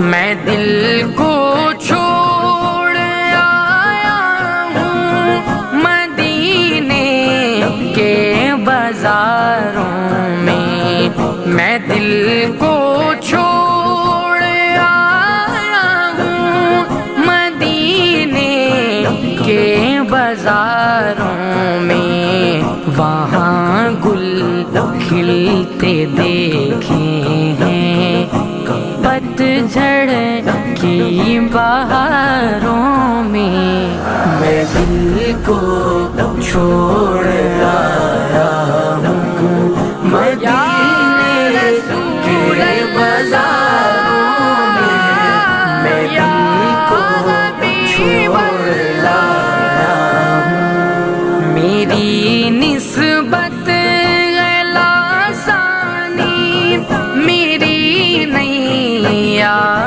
میں دل کو چھوڑ آیا ہوں مدینے کے بازاروں میں دل کو چھوڑ آیا ہوں مدینے کے بازاروں میں، وہاں گل کھلتے دیکھے ہیں پتجھڑ کی بہاروں میں دل کو چھوڑ